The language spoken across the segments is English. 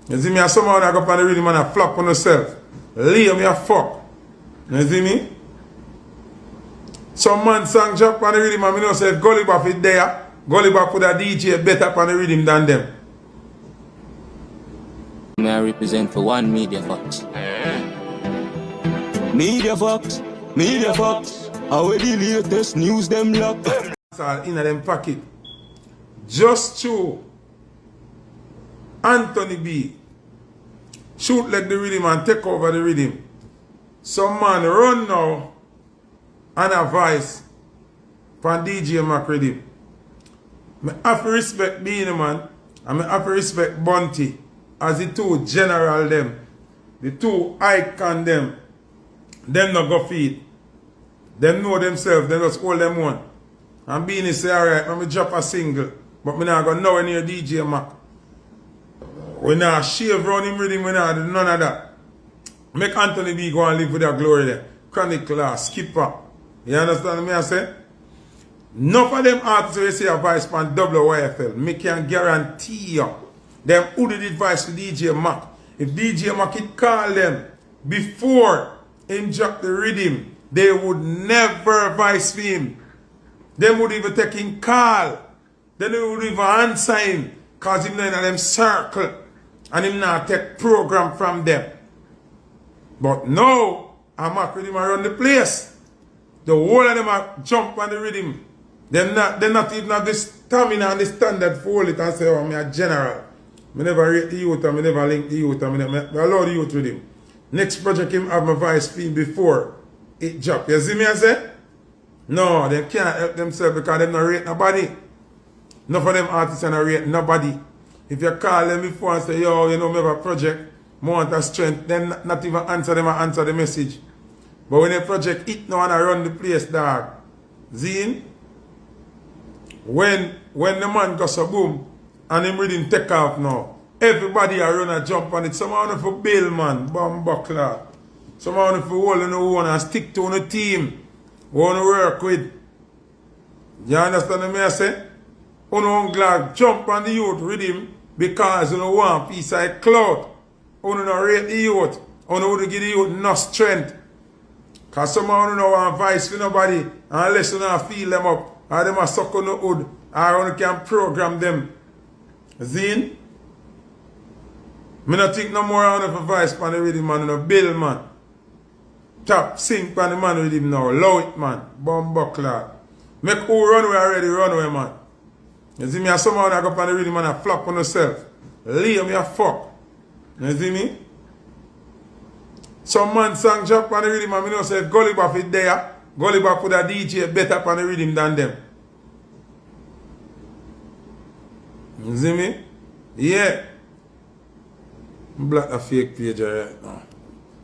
You see me, and somehow I go up on the rhythm and I flop on myself. Leave me a fuck. You see me? Some man song drop on the rhythm and I know say if Gully Bop is there, Gully Bop put a DJ better on the rhythm than them. May I represent for one Media Fox. Media Fox, Media Fox. How the latest news them lock. That's all in them pocket. Just through Anthony B. Shoot like the rhythm and take over the rhythm. Some man run now and advise from DJ Mac rhythm. I have to respect Beenie Man and I have to respect Bunty as the two general them. The two icon them. Them not go feed. Them know themselves, they just hold them one. And Beenie say, alright, let me drop a single. But me not go nowhere near DJ Mac. We not shave round him rhythm, we not do none of that. Make Anthony B go and live with that glory there. Chronic class, skipper. You understand me I say? None of them artists will say a voice from WYFL. Me can guarantee you. Them who did advice to DJ Mac. If DJ Mac could call them before him drop the rhythm, they would never advise for him. Them would even take him call. Then they would even answer him. Because him not in them circle. And him not take program from them. But now, I'm not with him around the place. The whole of them are jump on the rhythm. They not even have the stamina and the standard for hold it and say, oh, I'm a general. I never rate the youth and I never link the youth and I allow the youth with him. Next project him have my voice feel before it drop. You see me I say? No, they can't help themselves because they don't rate nobody. None of them artists don't rate nobody. If you call them before and say, yo, you know, me have a project, more want a strength, then not even answer them and answer the message. But when a project hit now and I run the place, dog, Zine, when the man goes a boom and him reading take off now, everybody a run a jump on it. Some want for bail, man, bomb buckler. Some want for hold on the one and stick to the team. Want to work with. You understand what I say? You don't glad jump on the youth with him because you don't want piece of cloud. You don't rate the youth. You don't give the youth no strength. Because some of you don't want advice for nobody unless you don't feel them up. Or them a suck on the hood. Or you can program them. Zine? I don't think no more out of advice for the rhythm man. No bill man. Tap, sing for the man with him now. Low it man. Bomb buckler. Make who run away already run away man. You see me as somehow I go up on the rhythm and I flop on myself. Leave me a fuck. You see me? Some man song drop on the rhythm and I know say if Gully Bop is there, Gully Bop put a DJ better on the rhythm than them. You see me? Yeah. Black a fake page right now.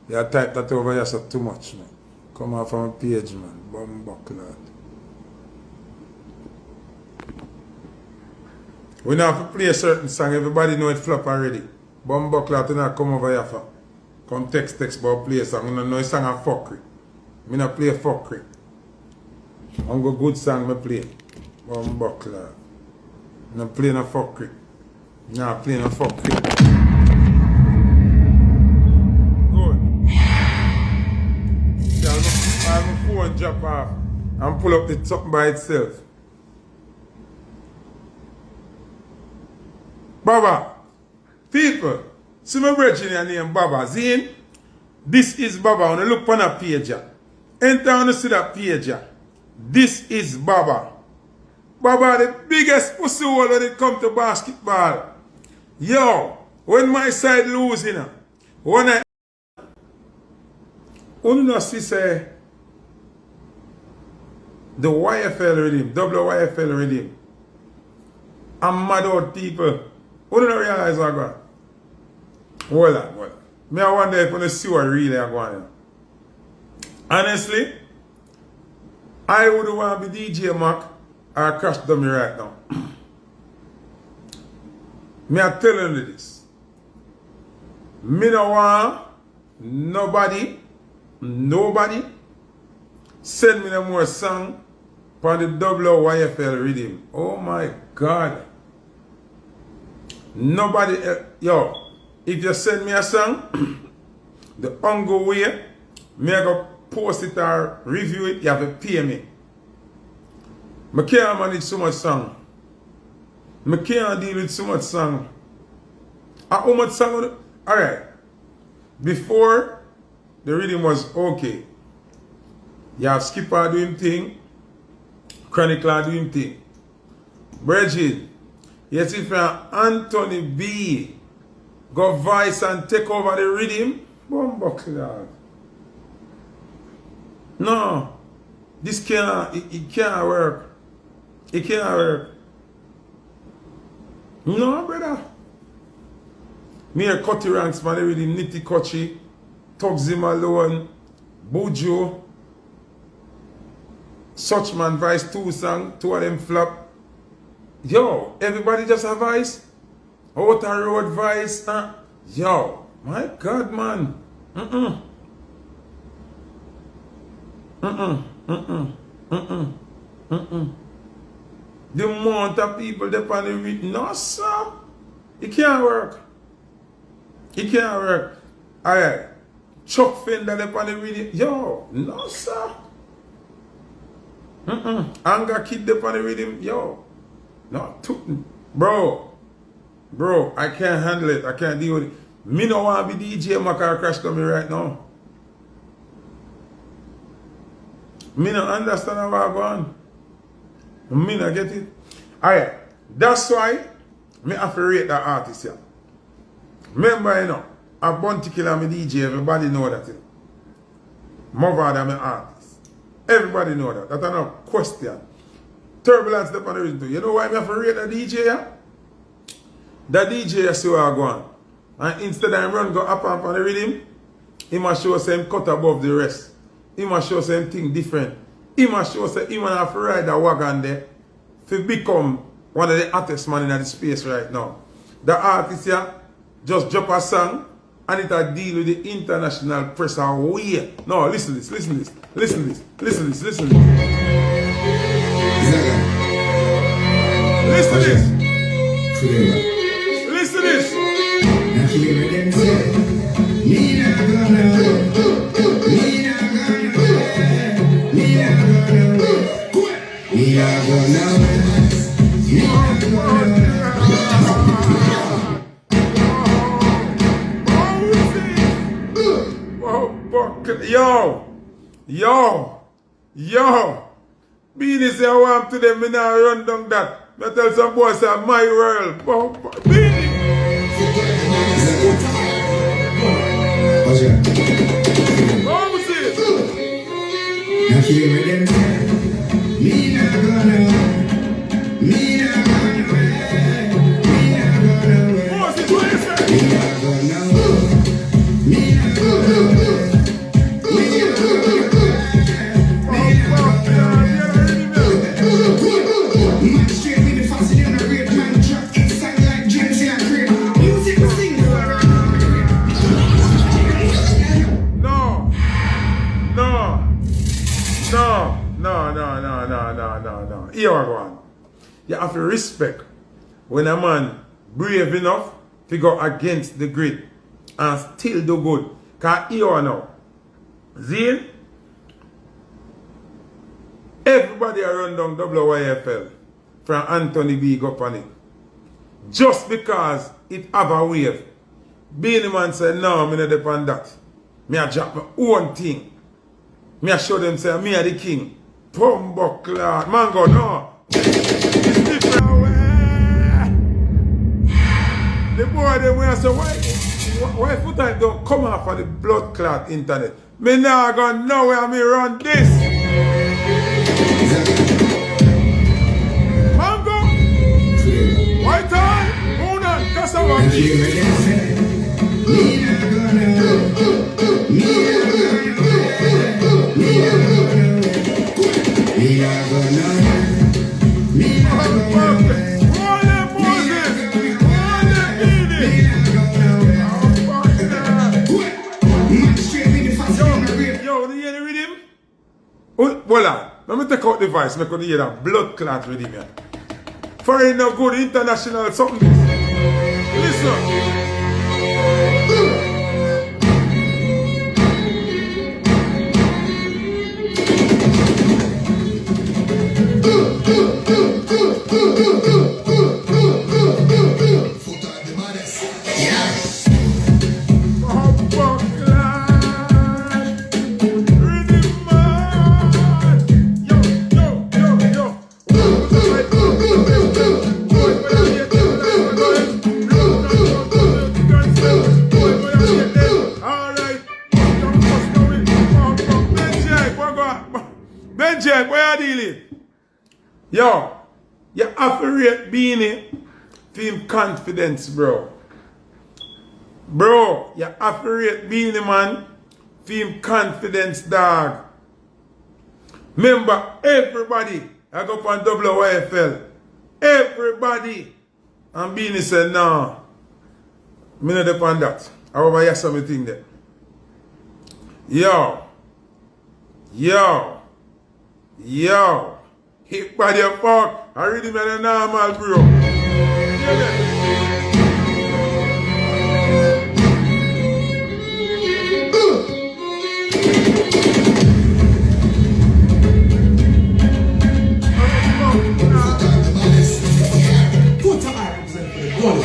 You type that over here so too much, man. Come off from a page, man. Bomb buckler. We now have to play a certain song, everybody know it flop already. Bomb buckler to not come over here for. Come text about play a song. I don't know a song of fuckery. I not play fuckery. I'm go good song I play. Bomb buckler. I not play no fuckery. Nah, play no fuckery. My phone drop off and pull up the top by itself. Baba, people, see my brethren your name Baba. Zine, this is Baba. When you look on a page, enter on see that page. This is Baba. Baba the biggest pussy hole when it comes to basketball. Yo, when my side losing, when I only see say the YFL rhythm, WYFL rhythm. I'm mad out people. Who don't realize what I'm going? Hold on. Me I wonder if you see what really I'm going. Honestly, I would want to be DJ Mac or Crash Dummy right now. Me I telling you this. Me no want nobody send me no more song for the WYFL rhythm. Oh my God. Nobody, yo, if you send me a song, the ongo way, me I go post it or review it, you have to pay me. I can't manage so much song. I can't deal with so much song. How much song? Alright. Before, the rhythm was okay. You have Skipper doing thing, Chronicler doing thing. Bridget, yes, if Anthony B go voice and take over the rhythm, bombuckler. No, this can't, it can't work. It can't work. No, brother. Me a cutty ranks man, the Nitty Kochi, Tugsy Malone, Bujo, Suchman Vice 2 song, 2 of them flop. Yo, everybody just a voice. Outer road voice. Yo, my God, man. The amount of people that on the read, no sir. It can't work. It can't work. Alright. Chuck Fender that on the reading. Yo, no sir. Anger Kid that on the reading. Yo. No, bro, I can't handle it. I can't deal with it. Me no want to be DJ Macar Crash to me right now. Me no understand how I go on. Me no get it. Alright, that's why me have to rate that artist here. Remember, you know, a Bounty Killer me DJ, everybody know that. More than me artist. Everybody know that. That's no question. Turbulence the on the reason too. You know why I have to rate the DJ? Yeah? The DJ see where I go on. And instead of run go up and on the rhythm, he must show same cut above the rest. He must show same thing different. He must show say he must have to ride the wagon there to become one of the hottest man in the space right now. The artist here just drop a song and it will deal with the international press away. No, listen to this, listen to this, listen to this, listen to this, listen to this. Listen to this. Listen to this. Yo. Beenie say I want to them, me now run down that. I tell some boys say my world. Beenie. How was it? No. Here I go on. You have to respect when a man brave enough to go against the grid and still do good. Because here now, Zane, everybody around down WYFL from Anthony B go on it. Just because it have a wave. Beenie Man said, no, I'm not depend that. Me a drop my own thing. Me a show them say, me a the king. Pumbuckler. Man go, no. It's different. The boy them way say, why Foota don't come off of the blood clot internet? Me now go know where me run this. Mango. White on. Moona. Cassava. Voila, let me take out the voice, make you hear that blood clot rhythm here. For no good international something. Listen. Riddim man. Yo. Alright. Benjek, where you dealing? Yo, you have to rate Beenie for him confidence, bro. Bro, you have to rate Beenie Man for him confidence, dog. Remember, everybody, I go on WYFL. Everybody. And Beenie said, no. Me not depend that. However, you something there. Yo. Hit by the fuck. I really made a normal, bro. Foota I represent for the goal.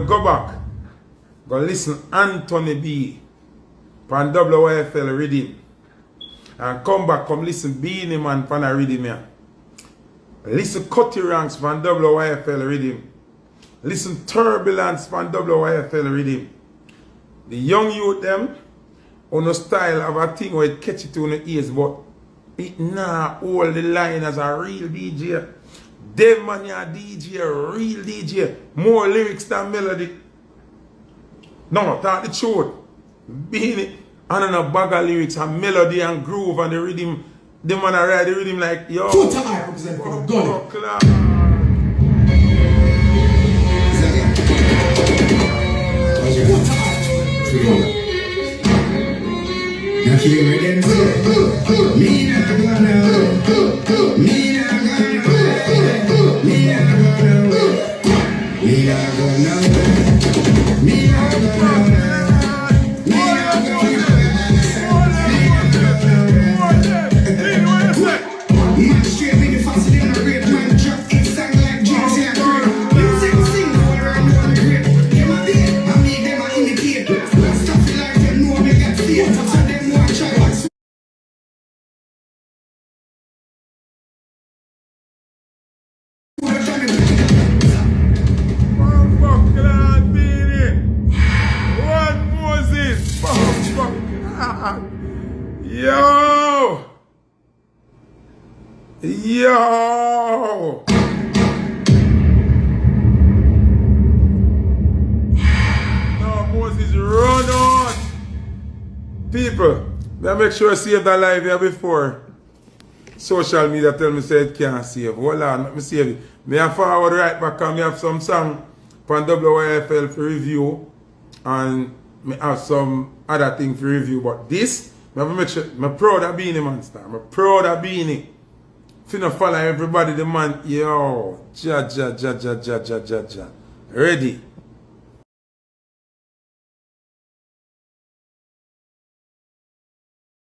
Go back, go listen Anthony B. Pan WYFL Riddim. And come back, come listen Beenie Man pan a Riddim here. Listen Cutty Ranks pan WYFL Riddim. Listen Turbulence pan WYFL Riddim. The young youth them on a style of a thing where it catch it to the ears, but it nah hold the line as a real DJ. Them man ya DJ, real DJ, more lyrics than melody. No, talk the truth. Beenie and a bag of lyrics and melody and groove and the rhythm. The man a ride the rhythm like yo. Foota I represent for the goal. Yo! No, Moses, run on! People, I make sure I save that live here before social media tell me say it can't save. Hold on, let me save it. Me I forward right back and me have some song from WYFL for review and me have some other thing for review. But this, I have to make sure I'm proud of Beenie Man star. I'm proud of Beenie. Finna follow everybody, the man, yo, ja. Ready.